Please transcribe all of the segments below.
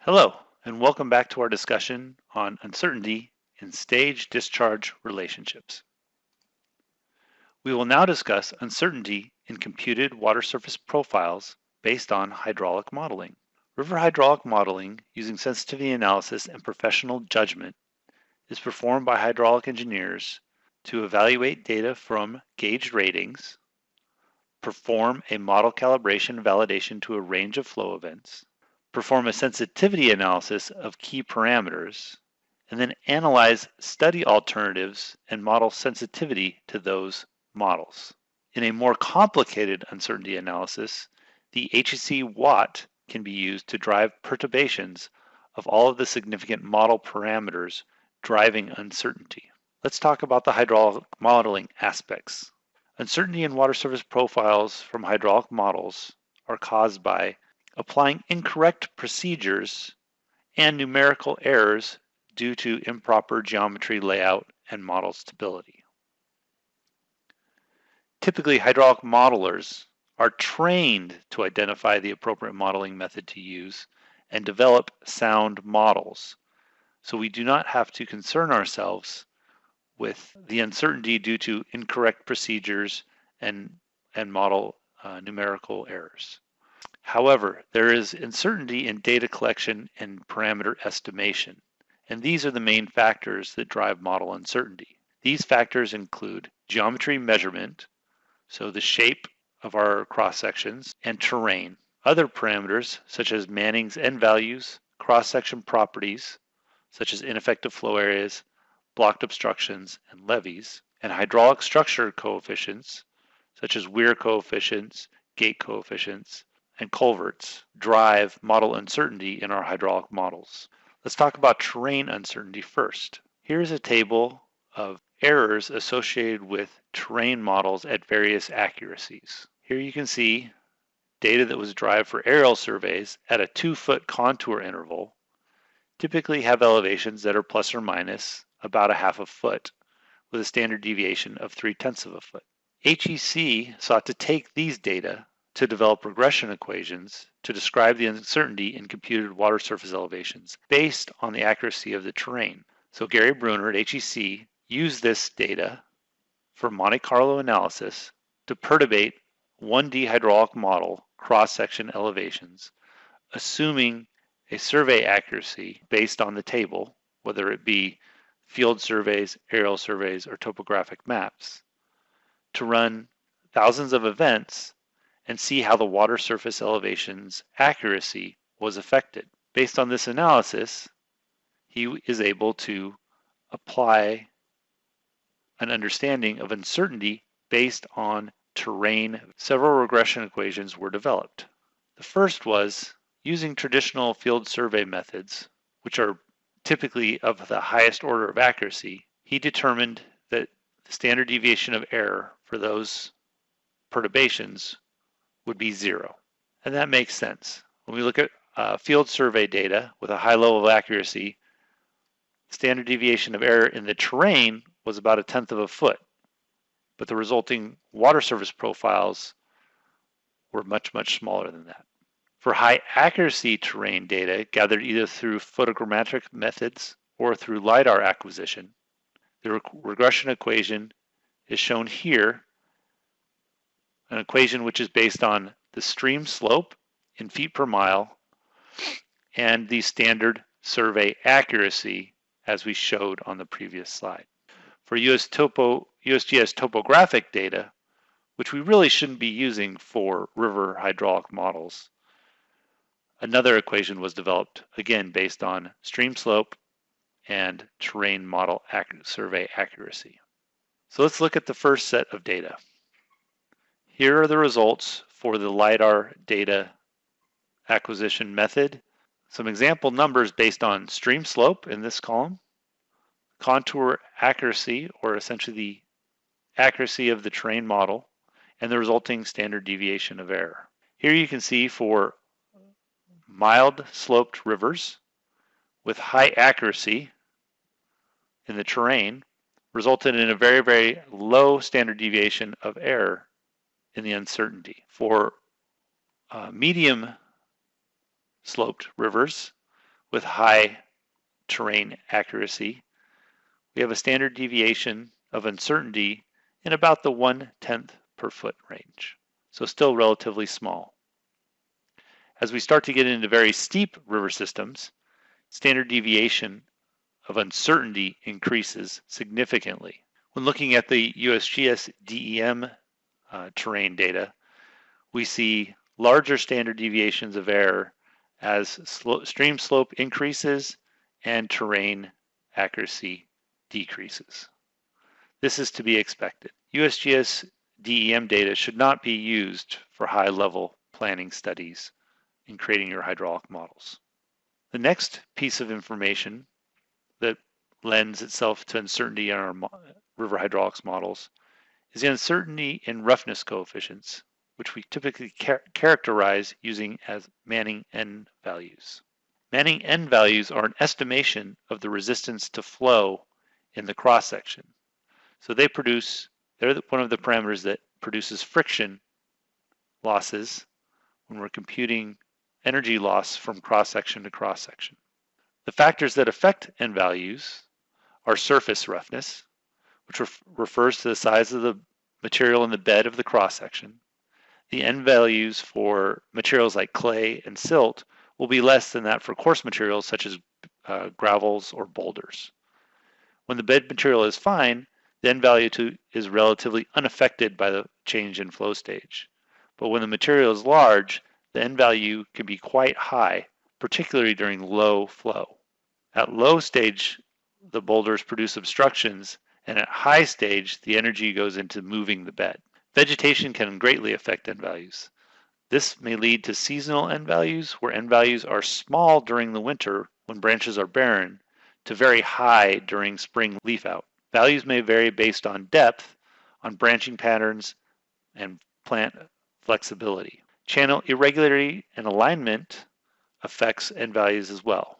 Hello, and welcome back to our discussion on uncertainty in stage-discharge relationships. We will now discuss uncertainty in computed water surface profiles based on hydraulic modeling. River hydraulic modeling using sensitivity analysis and professional judgment is performed by hydraulic engineers to evaluate data from gauged ratings, perform a model calibration validation to a range of flow events, perform a sensitivity analysis of key parameters, and then analyze study alternatives and model sensitivity to those models. In a more complicated uncertainty analysis, the HEC WAT can be used to drive perturbations of all of the significant model parameters driving uncertainty. Let's talk about the hydraulic modeling aspects. Uncertainty in water surface profiles from hydraulic models are caused by applying incorrect procedures and numerical errors due to improper geometry layout and model stability. Typically, hydraulic modelers are trained to identify the appropriate modeling method to use and develop sound models, so we do not have to concern ourselves with the uncertainty due to incorrect procedures and model numerical errors. However, there is uncertainty in data collection and parameter estimation, and these are the main factors that drive model uncertainty. These factors include geometry measurement, so the shape of our cross sections, and terrain. Other parameters such as Manning's end values, cross-section properties such as ineffective flow areas, blocked obstructions, and levees, and hydraulic structure coefficients such as weir coefficients, gate coefficients, and culverts drive model uncertainty in our hydraulic models. Let's talk about terrain uncertainty first. Here's a table of errors associated with terrain models at various accuracies. Here you can see data that was derived for aerial surveys at a 2-foot contour interval typically have elevations that are plus or minus about a half a foot with a standard deviation of 0.3 of a foot. HEC sought to take these data to develop regression equations to describe the uncertainty in computed water surface elevations based on the accuracy of the terrain. So Gary Bruner at HEC used this data for Monte Carlo analysis to perturbate 1D hydraulic model cross-section elevations, assuming a survey accuracy based on the table, whether it be field surveys, aerial surveys, or topographic maps, to run thousands of events and see how the water surface elevation's accuracy was affected. Based on this analysis, he is able to apply an understanding of uncertainty based on terrain. Several regression equations were developed. The first was using traditional field survey methods, which are typically of the highest order of accuracy. He determined that the standard deviation of error for those perturbations would be 0. And that makes sense. When we look at field survey data with a high level of accuracy, standard deviation of error in the terrain was about 1/10 of a foot, but the resulting water surface profiles were much, much smaller than that. For high accuracy terrain data gathered either through photogrammetric methods or through Lidar acquisition, the regression equation is shown here, an equation which is based on the stream slope in feet per mile and the standard survey accuracy as we showed on the previous slide. For USGS topographic data, which we really shouldn't be using for river hydraulic models, another equation was developed, again based on stream slope and terrain model survey accuracy. So let's look at the first set of data. Here are the results for the Lidar data acquisition method. Some example numbers based on stream slope in this column, contour accuracy, or essentially the accuracy of the terrain model, and the resulting standard deviation of error. Here you can see for mild sloped rivers with high accuracy in the terrain resulted in a very, very low standard deviation of error in the uncertainty. For medium sloped rivers with high terrain accuracy, we have a standard deviation of uncertainty in about the 1/10 per foot range, so still relatively small. As we start to get into very steep river systems, standard deviation of uncertainty increases significantly. When looking at the USGS DEM terrain data, we see larger standard deviations of error as stream slope increases and terrain accuracy decreases. This is to be expected. USGS DEM data should not be used for high-level planning studies in creating your hydraulic models. The next piece of information that lends itself to uncertainty in our river hydraulics models is the uncertainty in roughness coefficients, which we typically characterize using as Manning N values. Manning N values are an estimation of the resistance to flow in the cross-section. So they're one of the parameters that produces friction losses when we're computing energy loss from cross-section to cross-section. The factors that affect N values are surface roughness, which refers to the size of the material in the bed of the cross-section. The N values for materials like clay and silt will be less than that for coarse materials such as gravels or boulders. When the bed material is fine, the N value is relatively unaffected by the change in flow stage. But when the material is large, the N value can be quite high, particularly during low flow. At low stage, the boulders produce obstructions, and at high stage, the energy goes into moving the bed. Vegetation can greatly affect N values. This may lead to seasonal N values, where N values are small during the winter when branches are barren, to very high during spring leaf out. Values may vary based on depth, on branching patterns, and plant flexibility. Channel irregularity and alignment affects N values as well.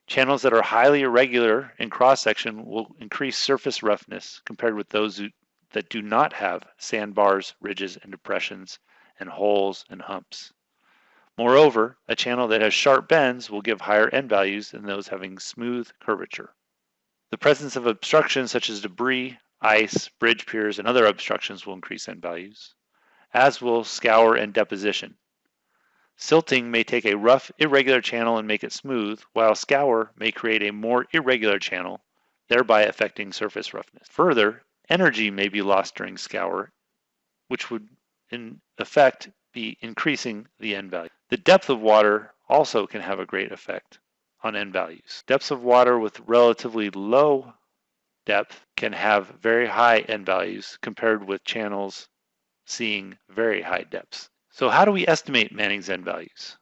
Channels that are highly irregular in cross-section will increase surface roughness compared with those that do not have sandbars, ridges, and depressions, and holes and humps. Moreover, a channel that has sharp bends will give higher N values than those having smooth curvature. The presence of obstructions such as debris, ice, bridge piers, and other obstructions will increase N values, as will scour and deposition. Silting may take a rough, irregular channel and make it smooth, while scour may create a more irregular channel, thereby affecting surface roughness. Further, energy may be lost during scour, which would in effect be increasing the N value. The depth of water also can have a great effect on N values. Depths of water with relatively low depth can have very high N values compared with channels seeing very high depths. So how do we estimate Manning's N values?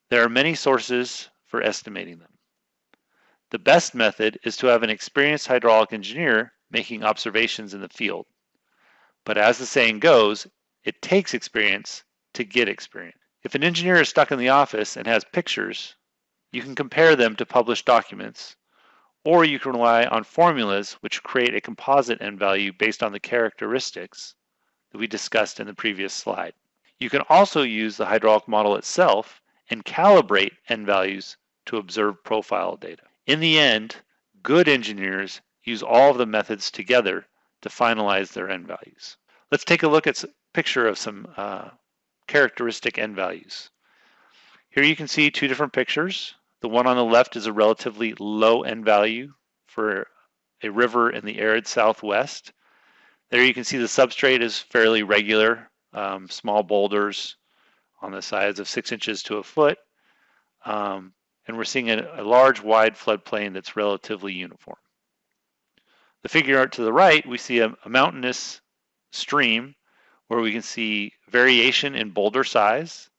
There are many sources for estimating them. The best method is to have an experienced hydraulic engineer making observations in the field. But as the saying goes, it takes experience to get experience. If an engineer is stuck in the office and has pictures, you can compare them to published documents, or you can rely on formulas which create a composite N value based on the characteristics that we discussed in the previous slide. You can also use the hydraulic model itself and calibrate N values to observe profile data. In the end, good engineers use all of the methods together to finalize their N values. Let's take a look at a picture of some characteristic N values. Here you can see two different pictures. The one on the left is a relatively low N value for a river in the arid southwest. There you can see the substrate is fairly regular, small boulders on the size of 6 inches to a foot. And we're seeing a large, wide floodplain that's relatively uniform. The figure to the right, we see a mountainous stream where we can see variation in boulder size,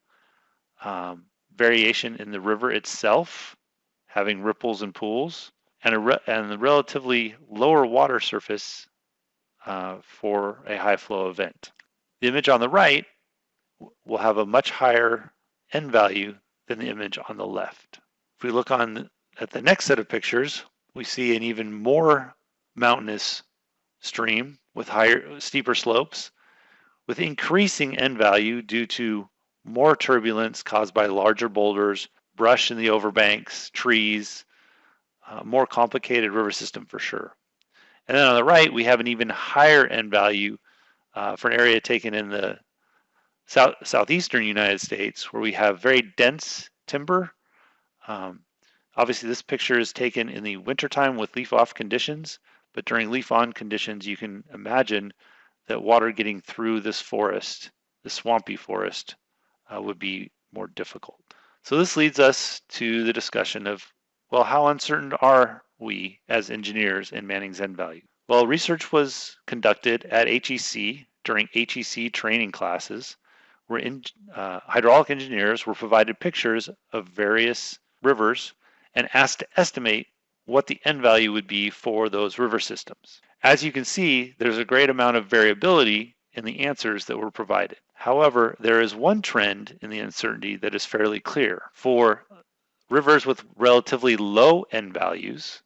variation in the river itself, having ripples and pools, and the relatively lower water surface for a high flow event. The image on the right will have a much higher N value than the image on the left. If we look at the next set of pictures, we see an even more mountainous stream with steeper slopes, with increasing N value due to more turbulence caused by larger boulders, brush in the overbanks, trees, more complicated river system for sure. And then on the right, we have an even higher N value for an area taken in the southeastern United States, where we have very dense timber. Obviously, this picture is taken in the wintertime with leaf-off conditions, but during leaf-on conditions, you can imagine that water getting through this forest, the swampy forest, would be more difficult. So this leads us to the discussion of, well, how uncertain are we as engineers in Manning's N value? Well, research was conducted at HEC during HEC training classes, where hydraulic engineers were provided pictures of various rivers and asked to estimate what the N value would be for those river systems. As you can see, there's a great amount of variability in the answers that were provided. However, there is one trend in the uncertainty that is fairly clear. For rivers with relatively low N values,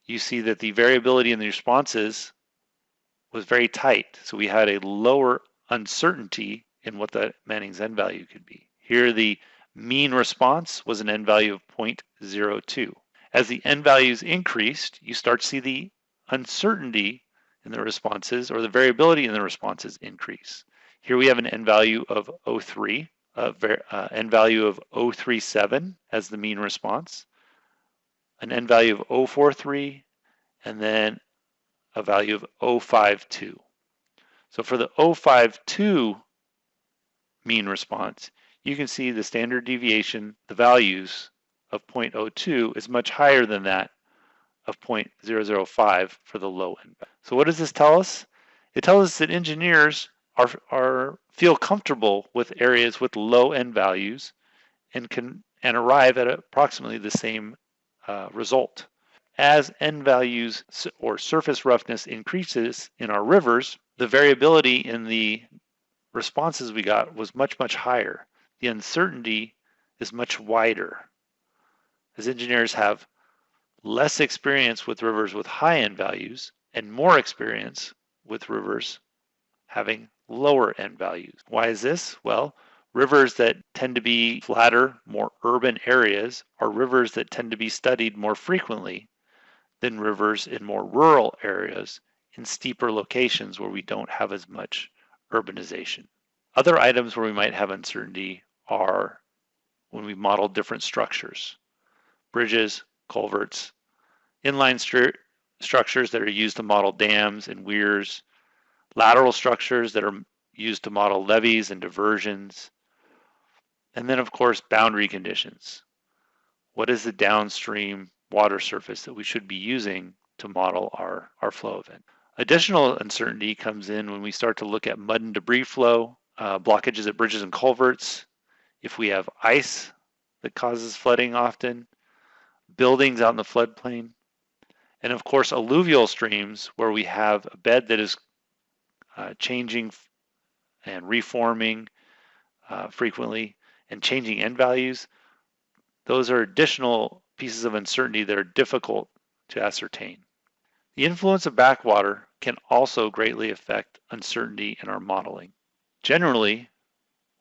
you see that the variability in the responses was very tight. So we had a lower uncertainty in what the Manning's N value could be. Here the mean response was an N value of 0.02. As the N values increased, you start to see the uncertainty in the responses, or the variability in the responses, increase. Here we have an N value of 0.03, N value of 0.37 as the mean response, an N value of 0.43, and then a value of 0.52. So for the 0.52 mean response, you can see the standard deviation, the values of 0.02 is much higher than that of 0.005 for the low end. So what does this tell us? It tells us that engineers feel comfortable with areas with low N values and can arrive at approximately the same result. As N values or surface roughness increases in our rivers, the variability in the responses we got was much, much higher. The uncertainty is much wider. As engineers have less experience with rivers with high N values and more experience with rivers having lower N values. Why is this? Well, rivers that tend to be flatter, more urban areas are rivers that tend to be studied more frequently than rivers in more rural areas in steeper locations where we don't have as much urbanization. Other items where we might have uncertainty are when we model different structures, bridges, culverts, inline structures that are used to model dams and weirs, lateral structures that are used to model levees and diversions, and then of course boundary conditions. What is the downstream water surface that we should be using to model our flow event? Additional uncertainty comes in when we start to look at mud and debris flow, blockages at bridges and culverts, if we have ice that causes flooding often, buildings out in the floodplain, and of course alluvial streams where we have a bed that is changing and reforming frequently and changing N values. Those are additional pieces of uncertainty that are difficult to ascertain. The influence of backwater can also greatly affect uncertainty in our modeling. Generally,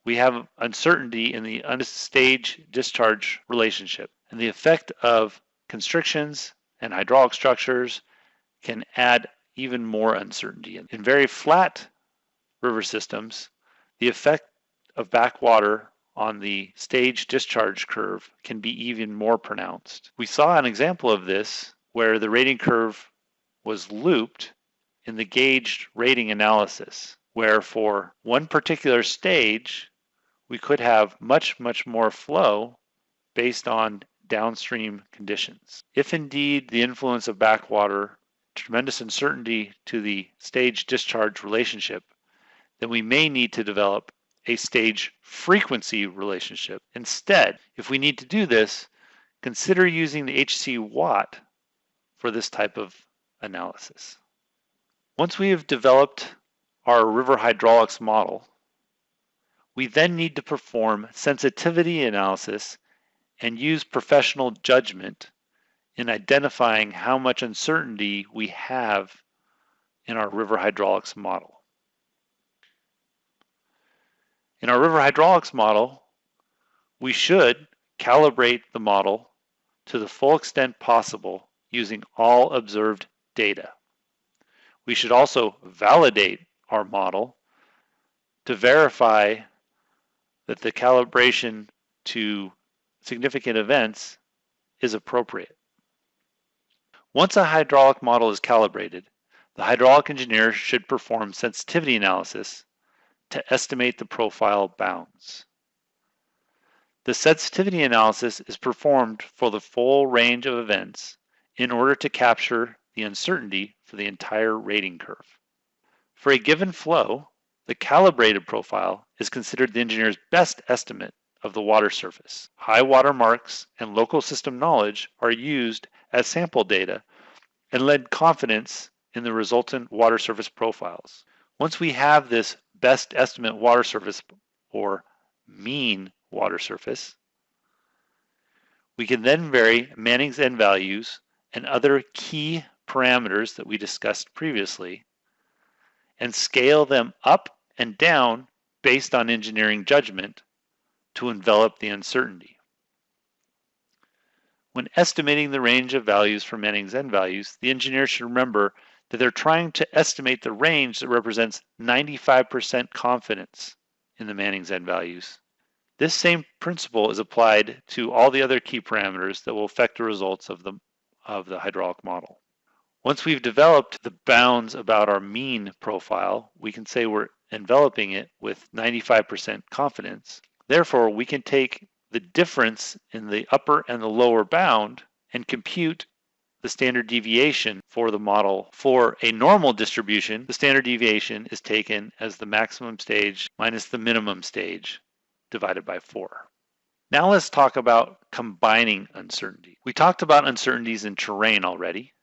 we have uncertainty in the stage-discharge relationship, and the effect of constrictions and hydraulic structures can add even more uncertainty. In very flat river systems, the effect of backwater on the stage-discharge curve can be even more pronounced. We saw an example of this where the rating curve was looped in the gauged rating analysis, where for one particular stage, we could have much, much more flow based on downstream conditions. If indeed the influence of backwater, tremendous uncertainty to the stage-discharge relationship, then we may need to develop a stage frequency relationship. Instead, if we need to do this, consider using the HC watt for this type of analysis. Once we have developed our river hydraulics model, we then need to perform sensitivity analysis and use professional judgment in identifying how much uncertainty we have in our river hydraulics model. In our river hydraulics model, we should calibrate the model to the full extent possible using all observed data. We should also validate our model to verify that the calibration to significant events is appropriate. Once a hydraulic model is calibrated, the hydraulic engineer should perform sensitivity analysis to estimate the profile bounds. The sensitivity analysis is performed for the full range of events in order to capture the uncertainty for the entire rating curve. For a given flow, the calibrated profile is considered the engineer's best estimate of the water surface. High water marks and local system knowledge are used as sample data and lend confidence in the resultant water surface profiles. Once we have this best estimate water surface, or mean water surface, we can then vary Manning's N values and other key parameters that we discussed previously and scale them up and down based on engineering judgment to envelop the uncertainty. When estimating the range of values for Manning's N values, the engineer should remember that they're trying to estimate the range that represents 95% confidence in the Manning's N values. This same principle is applied to all the other key parameters that will affect the results of the hydraulic model. Once we've developed the bounds about our mean profile, we can say we're enveloping it with 95% confidence. Therefore, we can take the difference in the upper and the lower bound and compute the standard deviation for the model. For a normal distribution, the standard deviation is taken as the maximum stage minus the minimum stage divided by 4. Now let's talk about combining uncertainty. We talked about uncertainties in terrain already.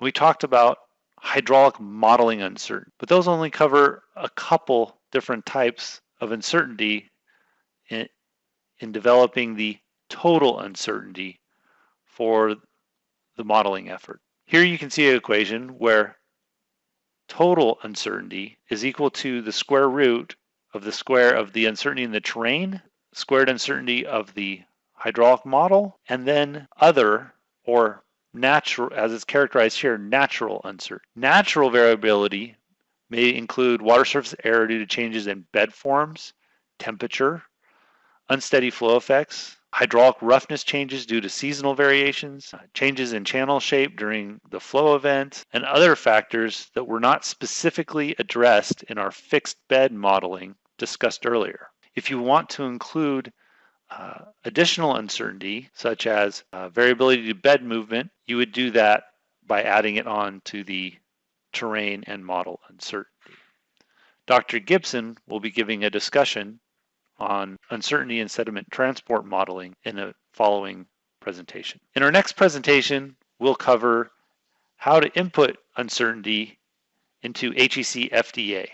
We talked about hydraulic modeling uncertainty, but those only cover a couple different types of uncertainty in developing the total uncertainty for the modeling effort. Here you can see an equation where total uncertainty is equal to the square root of the square of the uncertainty in the terrain, squared uncertainty of the hydraulic model, and then other, or natural, as it's characterized here, natural uncertainty. Natural variability may include water surface error due to changes in bed forms, temperature, unsteady flow effects, hydraulic roughness changes due to seasonal variations, changes in channel shape during the flow event, and other factors that were not specifically addressed in our fixed bed modeling discussed earlier. If you want to include additional uncertainty, such as variability to bed movement, you would do that by adding it on to the terrain and model uncertainty. Dr. Gibson will be giving a discussion on uncertainty in sediment transport modeling in a following presentation. In our next presentation, we'll cover how to input uncertainty into HEC FDA.